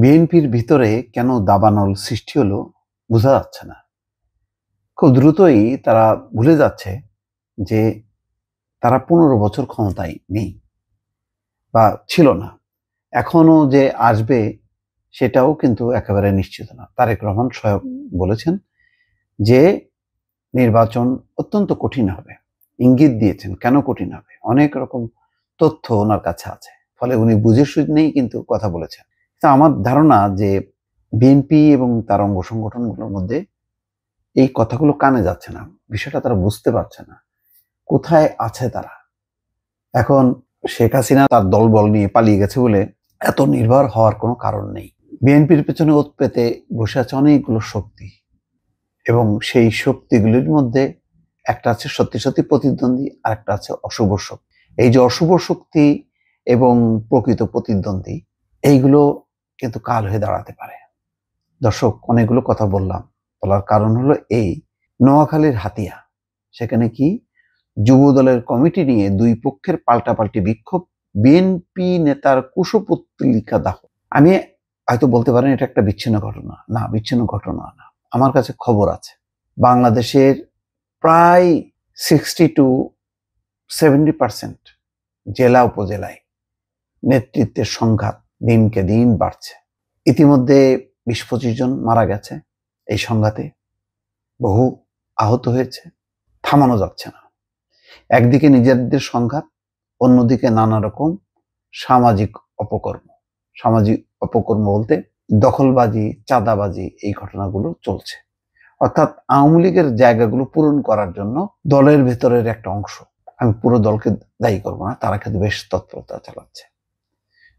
বিএনপির ভিতরে কেন দাবানল সৃষ্টি হলো বোঝা যাচ্ছে না। খুব দ্রুতই তারা ভুলে যাচ্ছে যে তারা ১৫ বছর ক্ষমতায় নেই বা ছিল না। এখনো যে আসবে সেটাও কিন্তু একেবারে নিশ্চিত না। তারেক রহমান স্বয়ং বলেছেন যে নির্বাচন অত্যন্ত কঠিন হবে। ইঙ্গিত দিয়েছেন কেন কঠিন হবে। অনেক রকম তথ্য ওনার কাছে আছে। ফলে উনি বুঝে শুনেই কিন্তু কথা বলেছেন। তা আমার ধারণা যে বিএনপি এবং তার অঙ্গ সংগঠনগুলোর মধ্যে এই কথাগুলো কানে যাচ্ছে না। বিষয়টা তারা বুঝতে পারছে না। কোথায় আছে তারা? এখন শেখ হাসিনা তার দলবল নিয়ে পালিয়ে গেছে বলে এত নির্ভর হওয়ার কোনো কারণ নেই। বিএনপির পেছনে ওত পেতে বসে আছে অনেকগুলো শক্তি এবং সেই শক্তিগুলির মধ্যে একটা আছে সত্যি সত্যি প্রতিদ্বন্দ্বী আর একটা আছে অশুভ শক্তি। এই যে অশুভ শক্তি এবং প্রকৃত প্রতিদ্বন্দ্বী এইগুলো কিন্তু কাল হয়ে দাঁড়াতে পারে। দর্শক, অনেকগুলো কথা বললাম। বলার কারণ হলো এই, নোয়াখালীর হাতিয়া সেখানে কি যুব দলের কমিটি নিয়ে দুই পক্ষের পাল্টাপাল্টি বিক্ষোভ, বিএনপি নেতার কুশপুত্তলিকা দাহ। আমি হয়তো বলতে পারেন এটা একটা বিচ্ছিন্ন ঘটনা। না, বিচ্ছিন্ন ঘটনা না। আমার কাছে খবর আছে বাংলাদেশের প্রায় 60-70% জেলা উপজেলায় নেতৃত্বের সংঘাত দিনকে দিন বাড়ছে। ইতিমধ্যে ২০-২৫ জন মারা গেছে এই সংঘাতে, বহু আহত হয়েছে। থামানো যাচ্ছে না। একদিকে নিজেদের সংঘাত, অন্যদিকে নানা রকম সামাজিক অপকর্ম। সামাজিক অপকর্ম বলতে দখলবাজি, চাঁদাবাজি, এই ঘটনাগুলো চলছে। অর্থাৎ আওয়ামী লীগের জায়গাগুলো পূরণ করার জন্য দলের ভেতরের একটা অংশ, আমি পুরো দলকে দায়ী করবো না, তারা কিন্তু বেশ তৎপরতা চালাচ্ছে।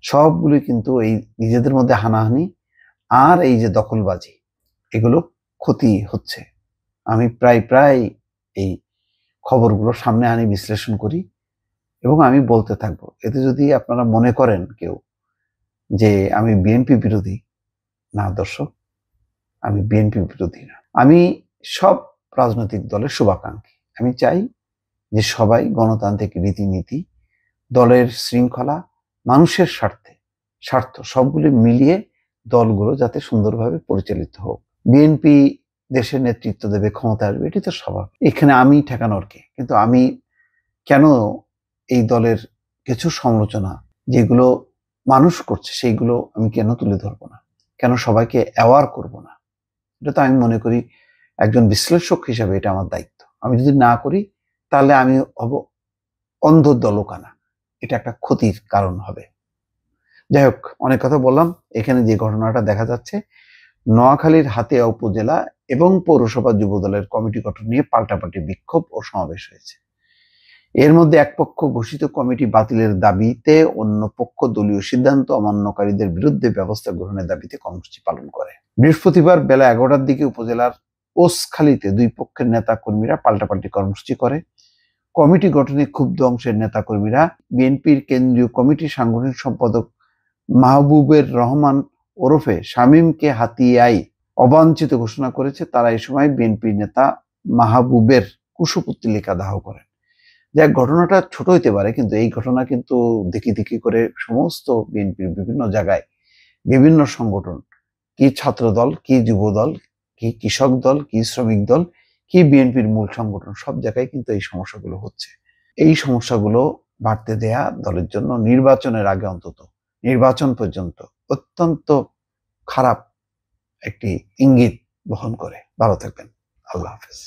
সবগুলি কিন্তু এই নিজেদের মধ্যে হানাহানি আর এই যে দখলবাজি, এগুলো ক্ষতি হচ্ছে। আমি প্রায় এই খবরগুলো সামনে আনি, বিশ্লেষণ করি এবং আমি বলতে থাকবো। এতে যদি আপনারা মনে করেন কেউ যে আমি বিএনপি বিরোধী, না দর্শক, আমি বিএনপি বিরোধী না। আমি সব রাজনৈতিক দলের শুভাকাঙ্ক্ষী। আমি চাই যে সবাই গণতান্ত্রিক রীতিনীতি, দলের শৃঙ্খলা, মানুষের স্বার্থ সবগুলি মিলিয়ে দলগুলো যাতে সুন্দরভাবে পরিচালিত হোক। বিএনপি দেশের নেতৃত্ব দেবে, ক্ষমতা আসবে, এটি তো স্বাভাবিক। এখানে আমি ঠেকানোর কে? কিন্তু আমি কেন এই দলের কিছু সমালোচনা যেগুলো মানুষ করছে সেইগুলো আমি কেন তুলে ধরবো না? কেন সবাইকে অ্যাওয়ার করব না? এটা তো আমি মনে করি একজন বিশ্লেষক হিসাবে এটা আমার দায়িত্ব। আমি যদি না করি তাহলে আমি হব অন্ধ দলকানা। এটা একটা ক্ষতির কারণ হবে। যাই হোক, অনেক কথা বললাম। এখানে যে ঘটনাটা দেখা যাচ্ছে, নোয়াখালীর হাতিয়া উপজেলা এবং পৌরসভা যুবদলের কমিটি গঠন নিয়ে পাল্টাপাল্টি বিক্ষোভ ও সমাবেশ হয়েছে। এর মধ্যে এক পক্ষ ঘোষিত কমিটি বাতিলের দাবিতে, অন্য পক্ষ দলীয় সিদ্ধান্ত অমান্যকারীদের বিরুদ্ধে ব্যবস্থা গ্রহণের দাবিতে কর্মসূচি পালন করে। বৃহস্পতিবার বেলা ১১টার দিকে উপজেলার ওসখালীতে দুই পক্ষের নেতা কর্মীরা পাল্টাপাল্টি কর্মসূচি করে। কমিটি গঠনে ক্ষুব্ধ অংশের নেতা কর্মীরা বিএনপির কেন্দ্রীয় কমিটির সাংগঠনিক সম্পাদক মাহবুবের রহমান ওরফে শামীমকে হাতিয়ায় অবাঞ্ছিত ঘোষণা করেছে। তারা এই সময় বিএনপি নেতা মাহবুবের কুশপুত্তলিকা দাহ করেন। যাক, ঘটনাটা ছোট হইতে পারে, কিন্তু এই ঘটনা কিন্তু দেখি করে সমস্ত বিএনপির বিভিন্ন জায়গায়, বিভিন্ন সংগঠন, কি ছাত্র দল, কি যুব দল, কি কৃষক দল, কি শ্রমিক দল, কি বিএনপির মূল সংগঠন, সব জায়গায় কিন্তু এই সমস্যাগুলো হচ্ছে। এই সমস্যাগুলো বাড়তে দেয়া দলের জন্য নির্বাচনের আগে, অন্তত নির্বাচন পর্যন্ত, অত্যন্ত খারাপ একটি ইঙ্গিত বহন করে। ভালো থাকবেন। আল্লাহ হাফেজ।